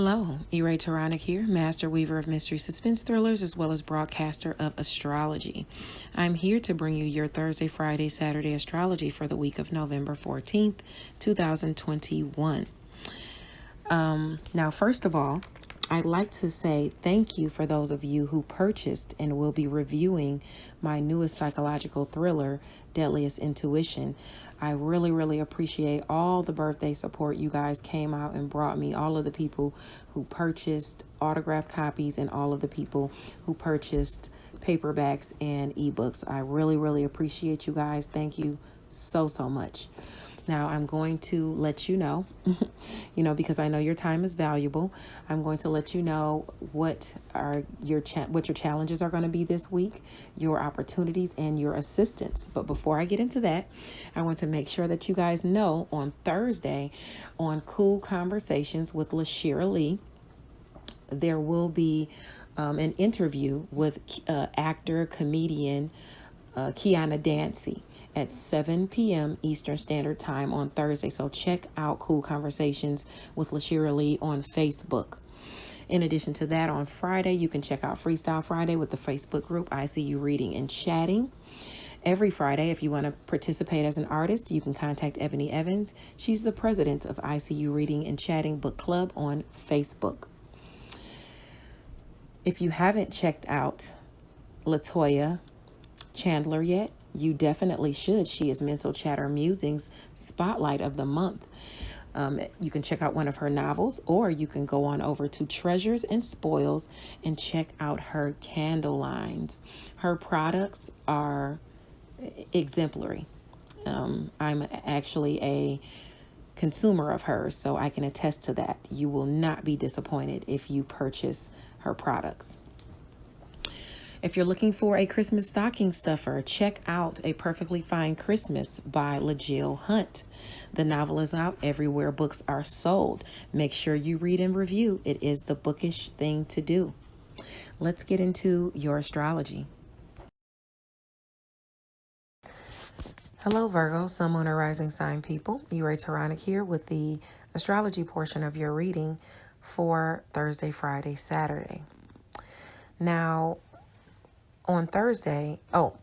Hello, E-Ray Taronic here, master weaver of mystery suspense thrillers as well as broadcaster of astrology. I'm here to bring you your Thursday, Friday, Saturday astrology for the week of November 14th, 2021. Now, first of all, I'd like to say thank you for those of you who purchased and will be reviewing my newest psychological thriller, Deadliest Intuition. I really appreciate all the birthday support you guys came out and brought me, all of the people who purchased autographed copies and all of the people who purchased paperbacks and ebooks. I really appreciate you guys. Thank you so much. Now I'm going to let you know, because I know your time is valuable. I'm going to let you know what your challenges are going to be this week, your opportunities and your assistance. But before I get into that, I want to make sure that you guys know on Thursday on Cool Conversations with LaShira Lee, there will be an interview with actor, comedian, Kiana Dancy at 7 p.m. Eastern Standard Time on Thursday. So check out Cool Conversations with LaShira Lee on Facebook. In addition to that, on Friday, you can check out Freestyle Friday with the Facebook group ICU Reading and Chatting. Every Friday, if you want to participate as an artist, you can contact Ebony Evans. She's the president of ICU Reading and Chatting Book Club on Facebook. If you haven't checked out Latoya Chandler yet, you definitely should. She is Mental Chatter Musings Spotlight of the Month. You can check out one of her novels, or you can go on over to Treasures and Spoils and check out her candle lines. Her products are exemplary. I'm actually a consumer of hers, so I can attest to that. You will not be disappointed if you purchase her products. If you're looking for a Christmas stocking stuffer, check out A Perfectly Fine Christmas by LaJill Hunt. The novel is out everywhere books are sold. Make sure you read and review. It is the bookish thing to do. Let's get into your astrology. Hello, Virgo, Sun, Moon, or Rising sign people. E-Ray Taronic here with the astrology portion of your reading for Thursday, Friday, Saturday. Now, on Thursday,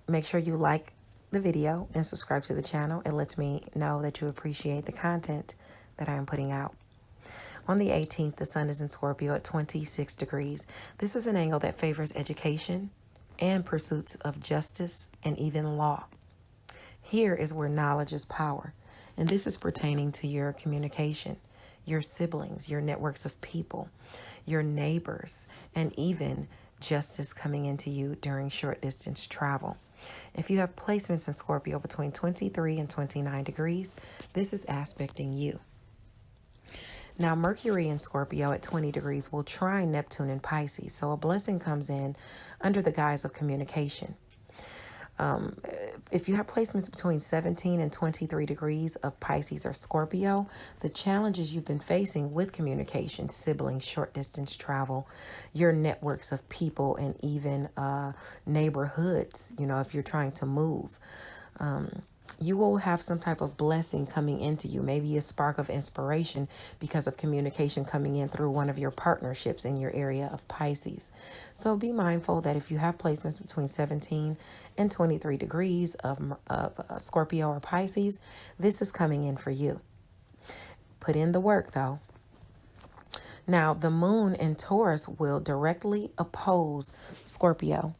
make sure you like the video and subscribe to the channel. It lets me know that you appreciate the content that I am putting out. On the 18th, the sun is in Scorpio at 26 degrees. This is an angle that favors education and pursuits of justice and even law. Here is where knowledge is power, and this is pertaining to your communication, your siblings, your networks of people, your neighbors, and even justice coming into you during short distance travel. If you have placements in Scorpio between 23 and 29 degrees, this is aspecting you. Now, Mercury in Scorpio at 20 degrees will trine Neptune in Pisces, so a blessing comes in under the guise of communication. If you have placements between 17 and 23 degrees of Pisces or Scorpio, the challenges you've been facing with communication, siblings, short distance travel, your networks of people, and even neighborhoods, if you're trying to move, you will have some type of blessing coming into you, maybe a spark of inspiration because of communication coming in through one of your partnerships in your area of Pisces. So be mindful that if you have placements between 17 and 23 degrees of Scorpio or Pisces, this is coming in for you. Put in the work, though. Now, the moon in Taurus will directly oppose Scorpio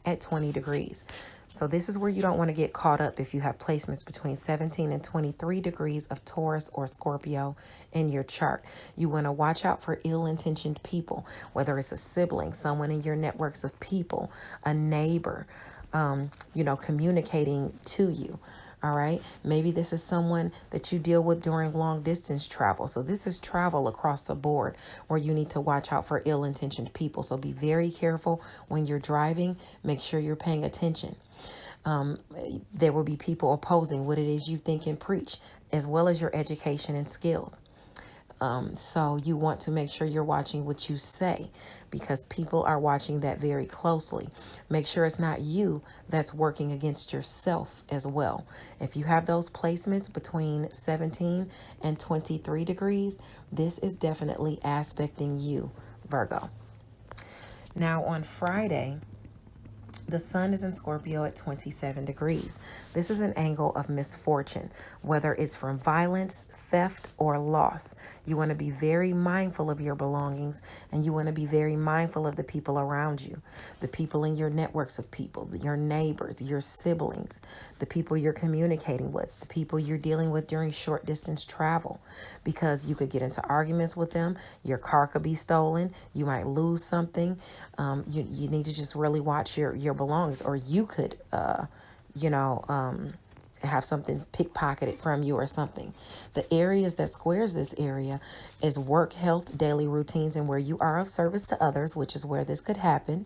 at 20 degrees. So this is where you don't want to get caught up if you have placements between 17 and 23 degrees of Taurus or Scorpio in your chart. You want to watch out for ill-intentioned people, whether it's a sibling, someone in your networks of people, a neighbor, communicating to you. All right. Maybe this is someone that you deal with during long distance travel. So this is travel across the board where you need to watch out for ill-intentioned people. So be very careful when you're driving. Make sure you're paying attention. There will be people opposing what it is you think and preach, as well as your education and skills. So you want to make sure you're watching what you say, because people are watching that very closely. Make sure it's not you that's working against yourself as well. If you have those placements between 17 and 23 degrees, this is definitely aspecting you, Virgo. Now on Friday, the sun is in Scorpio at 27 degrees. This is an angle of misfortune, whether it's from violence, theft, or loss. You want to be very mindful of your belongings, and you want to be very mindful of the people around you, the people in your networks of people, your neighbors, your siblings, the people you're communicating with, the people you're dealing with during short distance travel, because you could get into arguments with them. Your car could be stolen. You might lose something. You need to just really watch your belongings, or you could, have something pickpocketed from you or something. The areas that squares this area is work, health, daily routines, and where you are of service to others, which is where this could happen.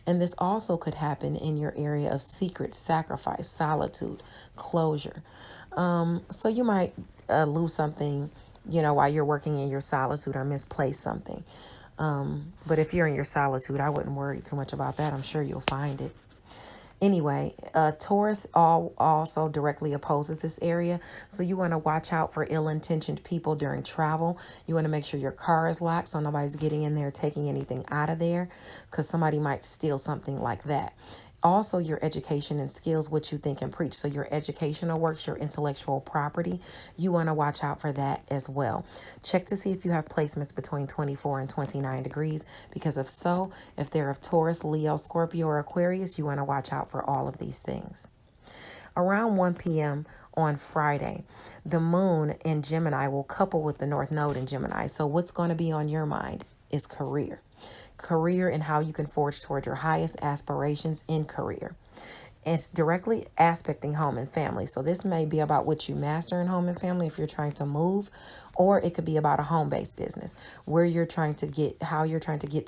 And this also could happen in your area of secret, sacrifice, solitude, closure. So you might lose something, while you're working in your solitude, or misplace something. But if you're in your solitude, I wouldn't worry too much about that. I'm sure you'll find it. Anyway, Taurus also directly opposes this area. So you want to watch out for ill-intentioned people during travel. You want to make sure your car is locked so nobody's getting in there, taking anything out of there, because somebody might steal something like that. Also, your education and skills, what you think and preach. So your educational works, your intellectual property, you want to watch out for that as well. Check to see if you have placements between 24 and 29 degrees, because if they're of Taurus, Leo, Scorpio, or Aquarius, you want to watch out for all of these things. Around 1 p.m. on Friday, the moon in Gemini will couple with the North Node in Gemini. So what's going to be on your mind is career and how you can forge toward your highest aspirations in career. It's directly aspecting home and family. So this may be about what you master in home and family if you're trying to move, or it could be about a home-based business, how you're trying to get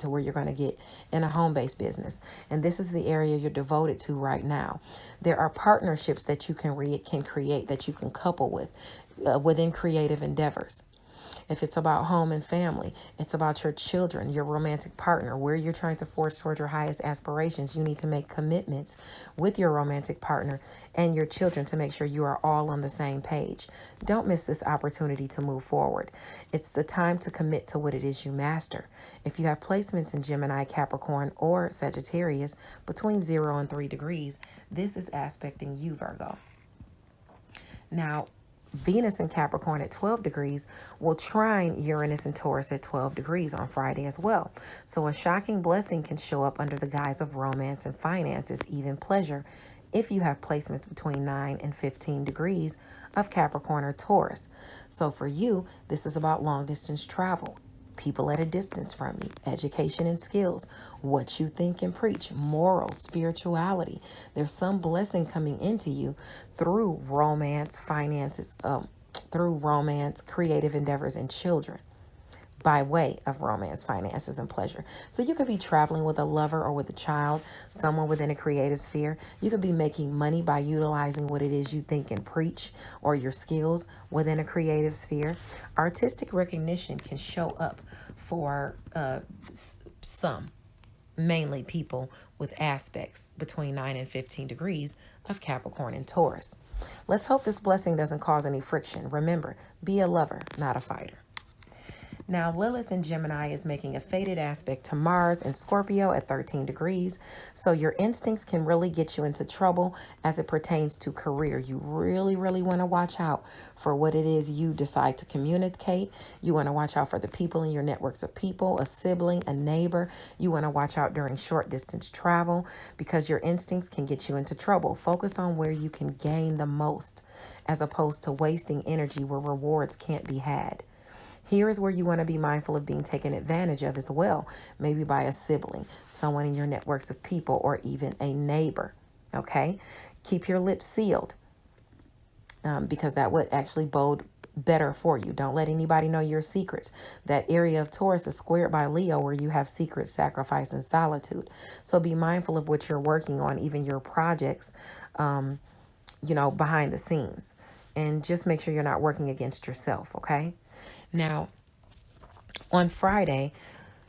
to where you're going to get in a home-based business. And this is the area you're devoted to right now. There are partnerships that you can create, that you can couple with within creative endeavors. If it's about home and family, it's about your children, your romantic partner, where you're trying to forge toward your highest aspirations. You need to make commitments with your romantic partner and your children to make sure you are all on the same page. Don't miss this opportunity to move forward. It's the time to commit to what it is you master. If you have placements in Gemini, Capricorn, or Sagittarius between 0 and 3 degrees, this is aspecting you, Virgo. Now, Venus in Capricorn at 12 degrees will trine Uranus and Taurus at 12 degrees on Friday as well. So a shocking blessing can show up under the guise of romance and finances, even pleasure, if you have placements between 9 and 15 degrees of Capricorn or Taurus. So for you, this is about long distance travel, people at a distance from you, education and skills, what you think and preach, morals, spirituality. There's some blessing coming into you through romance, finances, creative endeavors, and children, by way of romance, finances, and pleasure. So you could be traveling with a lover or with a child, someone within a creative sphere. You could be making money by utilizing what it is you think and preach, or your skills within a creative sphere. Artistic recognition can show up for some, mainly people with aspects between 9 and 15 degrees of Capricorn and Taurus. Let's hope this blessing doesn't cause any friction. Remember, be a lover, not a fighter. Now, Lilith in Gemini is making a fated aspect to Mars in Scorpio at 13 degrees. So your instincts can really get you into trouble as it pertains to career. You really, really want to watch out for what it is you decide to communicate. You want to watch out for the people in your networks of people, a sibling, a neighbor. You want to watch out during short distance travel, because your instincts can get you into trouble. Focus on where you can gain the most, as opposed to wasting energy where rewards can't be had. Here is where you want to be mindful of being taken advantage of as well, maybe by a sibling, someone in your networks of people, or even a neighbor, okay? Keep your lips sealed, because that would actually bode better for you. Don't let anybody know your secrets. That area of Taurus is squared by Leo, where you have secret, sacrifice, and solitude. So be mindful of what you're working on, even your projects, behind the scenes. And just make sure you're not working against yourself, okay? Now, On Friday,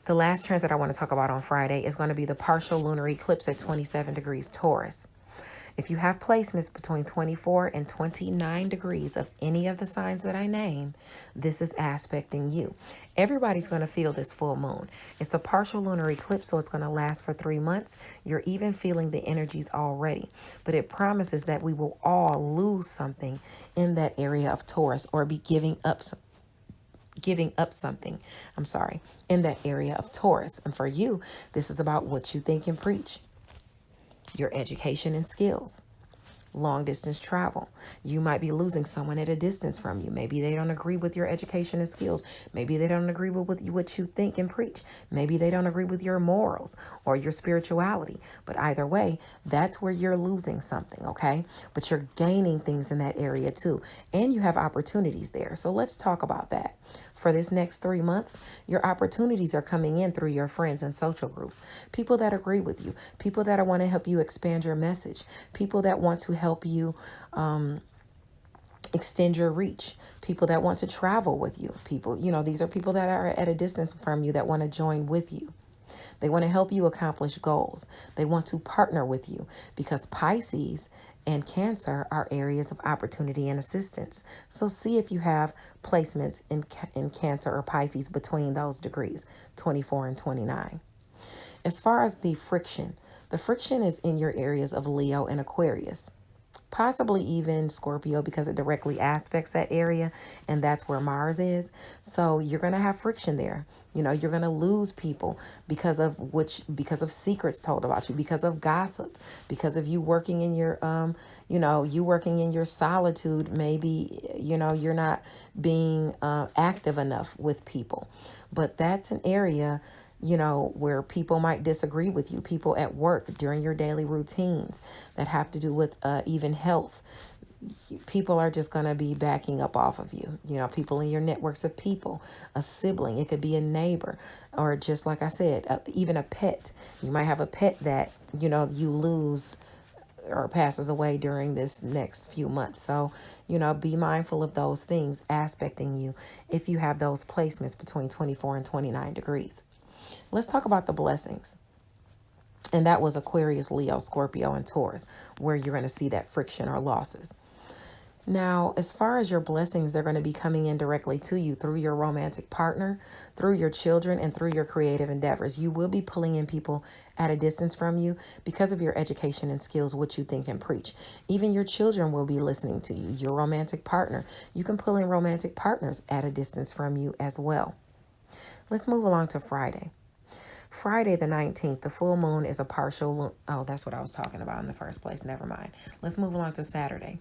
the last transit I want to talk about on Friday is going to be the partial lunar eclipse at 27 degrees Taurus. If you have placements between 24 and 29 degrees of any of the signs that I name, this is aspecting you. Everybody's going to feel this full moon. It's a partial lunar eclipse, so it's going to last for 3 months. You're even feeling the energies already, but it promises that we will all lose something in that area of Taurus, or be giving up something, in that area of Taurus. And for you, this is about what you think and preach, your education and skills, long distance travel. You might be losing someone at a distance from you. Maybe they don't agree with your education and skills. Maybe they don't agree with what you think and preach. Maybe they don't agree with your morals or your spirituality. But either way, that's where you're losing something, okay? But you're gaining things in that area too. And you have opportunities there. So let's talk about that. For this next 3 months, your opportunities are coming in through your friends and social groups, people that agree with you, people that want to help you expand your message, people that want to help you extend your reach, people that want to travel with you, people, these are people that are at a distance from you that want to join with you. They want to help you accomplish goals. They want to partner with you, because Pisces and Cancer are areas of opportunity and assistance. So see if you have placements in Cancer or Pisces between those degrees, 24 and 29. As far as the friction is in your areas of Leo and Aquarius, possibly even Scorpio, because it directly aspects that area, and that's where Mars is. So you're going to have friction there. You're going to lose people because of secrets told about you, because of gossip, because of you working in your solitude. Maybe you're not being active enough with people. But that's an area where people might disagree with you, people at work, during your daily routines that have to do with even health. People are just going to be backing up off of you. People in your networks of people, a sibling, it could be a neighbor, or just like I said, even a pet. You might have a pet that, you lose or passes away during this next few months. So, be mindful of those things aspecting you if you have those placements between 24 and 29 degrees. Let's talk about the blessings. And that was Aquarius, Leo, Scorpio, and Taurus, where you're going to see that friction or losses. Now, as far as your blessings, they're going to be coming in directly to you through your romantic partner, through your children, and through your creative endeavors. You will be pulling in people at a distance from you because of your education and skills, what you think and preach. Even your children will be listening to you. Your romantic partner. You can pull in romantic partners at a distance from you as well. Let's move along to Friday. Friday the 19th, the full moon is a partial... Oh, that's what I was talking about in the first place. Never mind. Let's move along to Saturday.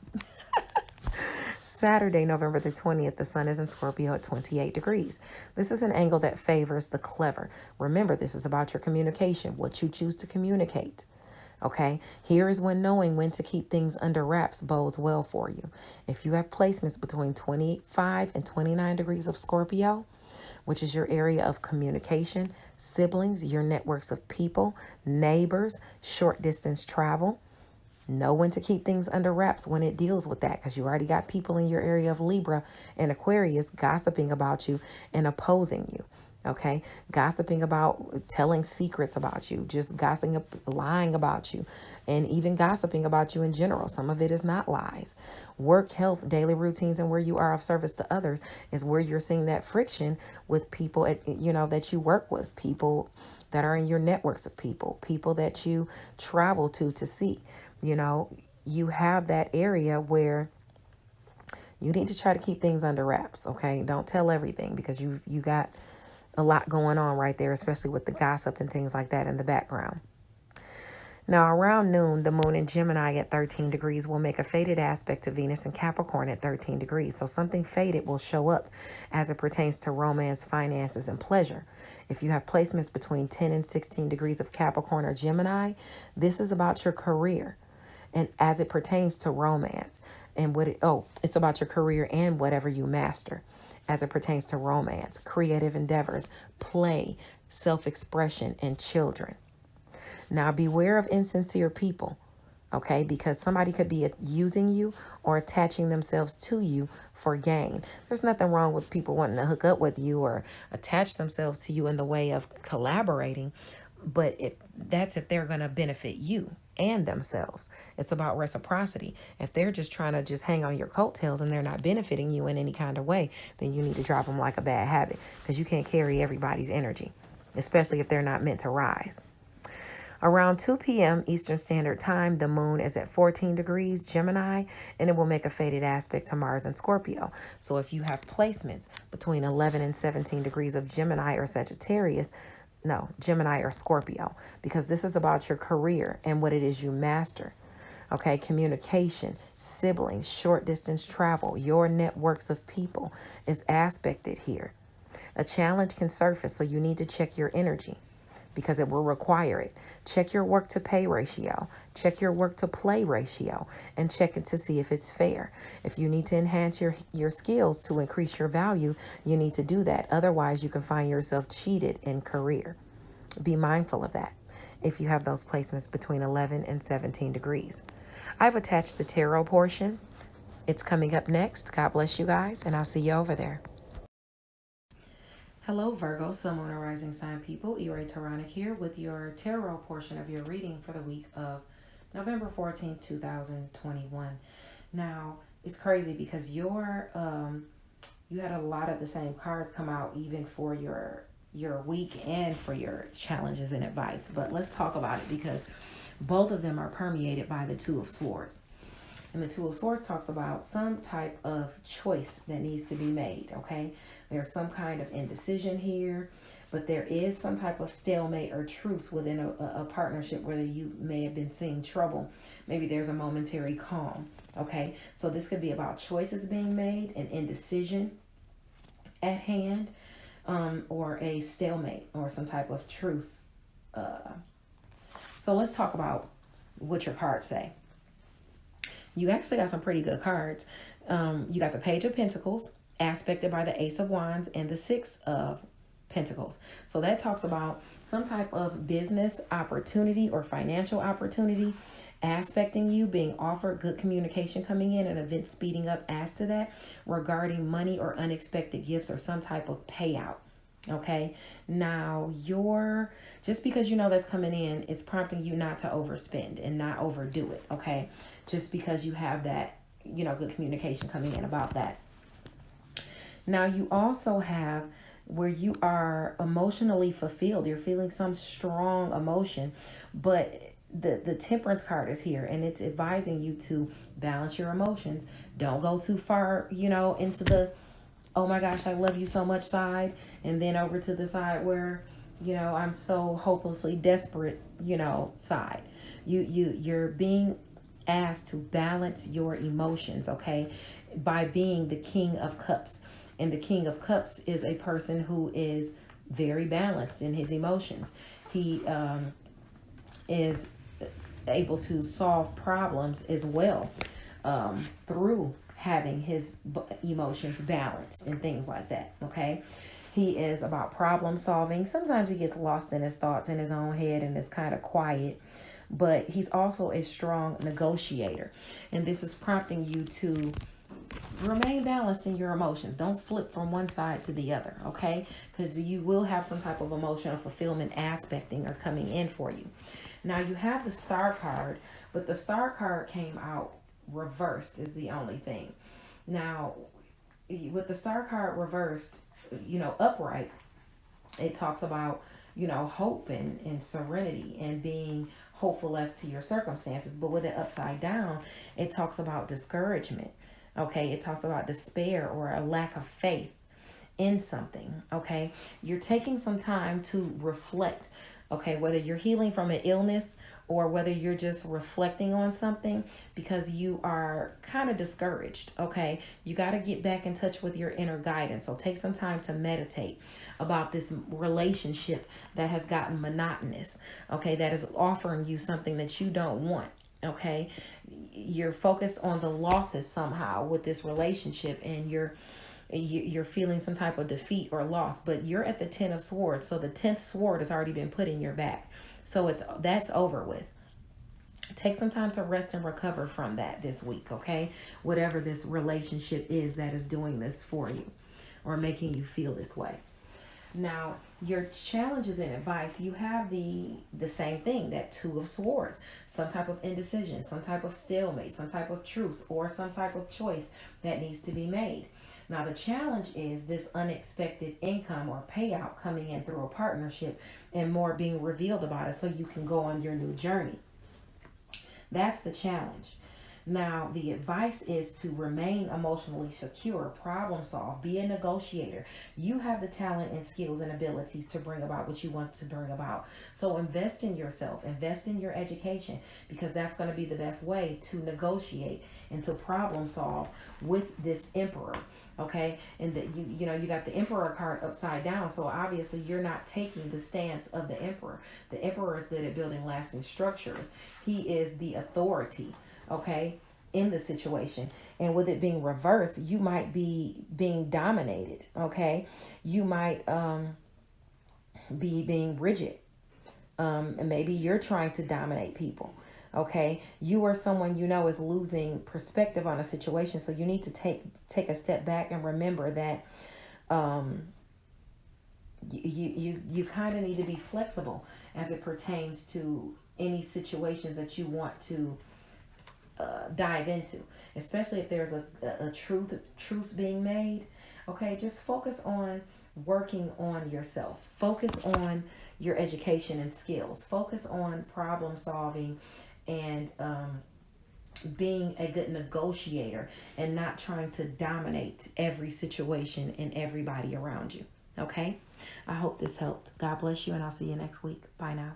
Saturday, November the 20th, the sun is in Scorpio at 28 degrees. This is an angle that favors the clever. Remember, this is about your communication, what you choose to communicate. Okay, here is when knowing when to keep things under wraps bodes well for you. If you have placements between 25 and 29 degrees of Scorpio, which is your area of communication, siblings, your networks of people, neighbors, short distance travel, know when to keep things under wraps when it deals with that, because you already got people in your area of Libra and Aquarius gossiping about you and opposing you. Okay, gossiping about, telling secrets about you, just gossiping, lying about you, and even gossiping about you in general. Some of it is not lies. Work, health, daily routines, and where you are of service to others is where you're seeing that friction with people that you work with, people that are in your networks of people that you travel to see. You have that area where you need to try to keep things under wraps. Okay, don't tell everything, because you got a lot going on right there, especially with the gossip and things like that in the background. Now, around noon, the moon in Gemini at 13 degrees will make a fated aspect to Venus and Capricorn at 13 degrees. So something fated will show up as it pertains to romance, finances, and pleasure. If you have placements between 10 and 16 degrees of Capricorn or Gemini, this is about your career. And as it pertains to romance, and it's about your career and whatever you master. As it pertains to romance, creative endeavors, play, self-expression, and children. Now, beware of insincere people. Okay, because somebody could be using you or attaching themselves to you for gain. There's nothing wrong with people wanting to hook up with you or attach themselves to you in the way of collaborating, but if they're going to benefit you and themselves. It's about reciprocity. If they're just trying to just hang on your coattails and they're not benefiting you in any kind of way, then you need to drop them like a bad habit, because you can't carry everybody's energy, especially if they're not meant to rise. Around 2 p.m. Eastern Standard Time, the moon is at 14 degrees Gemini, and it will make a fated aspect to Mars and Scorpio. So if you have placements between 11 and 17 degrees of Gemini or Sagittarius, no, Gemini or Scorpio, because this is about your career and what it is you master. Okay, communication, siblings, short distance travel, your networks of people is aspected here. A challenge can surface, so you need to check your energy, because it will require it. Check your work to pay ratio, check your work to play ratio, and check it to see if it's fair. If you need to enhance your skills to increase your value, you need to do that. Otherwise, you can find yourself cheated in career. Be mindful of that if you have those placements between 11 and 17 degrees. I've attached the tarot portion. It's coming up next. God bless you guys, and I'll see you over there. Hello, Virgo, Sun, Moon, and Rising Sign people. Ira Taronic here with your tarot portion of your reading for the week of November 14th, 2021. Now, it's crazy because you had a lot of the same cards come out even for your week and for your challenges and advice. But let's talk about it, because both of them are permeated by the Two of Swords. And the Two of Swords talks about some type of choice that needs to be made, okay? There's some kind of indecision here, but there is some type of stalemate or truce within a partnership where you may have been seeing trouble. Maybe there's a momentary calm, okay? So this could be about choices being made, an indecision at hand, or a stalemate or some type of truce. So let's talk about what your cards say. You actually got some pretty good cards. You got the Page of Pentacles, aspected by the Ace of Wands and the Six of Pentacles. So that talks about some type of business opportunity or financial opportunity aspecting you, being offered, good communication coming in, an event speeding up as to that regarding money or unexpected gifts or some type of payout. Okay, now just because you know that's coming in, it's prompting you not to overspend and not overdo it. Okay, just because you have that, good communication coming in about that. Now you also have where you are emotionally fulfilled. You're feeling some strong emotion, but the Temperance card is here, and it's advising you to balance your emotions. Don't go too far, into the, oh my gosh, I love you so much side, and then over to the side where, I'm so hopelessly desperate, side. You're being asked to balance your emotions, okay, by being the King of Cups. And the King of Cups is a person who is very balanced in his emotions. He is able to solve problems as well through having his emotions balanced and things like that, okay? He is about problem solving. Sometimes he gets lost in his thoughts in his own head and is kind of quiet, but he's also a strong negotiator. And this is prompting you to remain balanced in your emotions. Don't flip from one side to the other, okay? Because you will have some type of emotional fulfillment aspecting or coming in for you. Now you have the Star card, but the Star card came out reversed is the only thing. Now, with the Star card reversed, upright, it talks about, hope and serenity and being hopeful as to your circumstances. But with it upside down, it talks about discouragement. Okay, it talks about despair or a lack of faith in something. Okay, you're taking some time to reflect. Okay, whether you're healing from an illness or whether you're just reflecting on something because you are kind of discouraged. Okay, you got to get back in touch with your inner guidance. So take some time to meditate about this relationship that has gotten monotonous. Okay, that is offering you something that you don't want. Okay, you're focused on the losses somehow with this relationship, and you're feeling some type of defeat or loss, but you're at the 10 of Swords. So the 10th sword has already been put in your back. So that's over with. Take some time to rest and recover from that this week, okay? Whatever this relationship is that is doing this for you or making you feel this way. Now, your challenges and advice, you have the same thing, that Two of Swords. Some type of indecision, some type of stalemate, some type of truce, or some type of choice that needs to be made. Now, the challenge is this unexpected income or payout coming in through a partnership and more being revealed about it so you can go on your new journey. That's the challenge. Now, the advice is to remain emotionally secure, problem solve, be a negotiator. You have the talent and skills and abilities to bring about what you want to bring about. So invest in yourself, invest in your education, because that's going to be the best way to negotiate and to problem solve with this Emperor. Okay, and that you know you got the Emperor card upside down, so obviously you're not taking the stance of the Emperor. The Emperor is good at building lasting structures. He is the authority, okay, in the situation. And with it being reversed, you might be being dominated, okay? You might be being rigid. And maybe you're trying to dominate people. Okay, you are someone you know is losing perspective on a situation, so you need to take a step back and remember that you kind of need to be flexible as it pertains to any situations that you want to dive into, especially if there's a truce being made. Okay, just focus on working on yourself. Focus on your education and skills. Focus on problem solving and being a good negotiator and not trying to dominate every situation and everybody around you. Okay, I hope this helped. God bless you, and I'll see you next week. Bye now.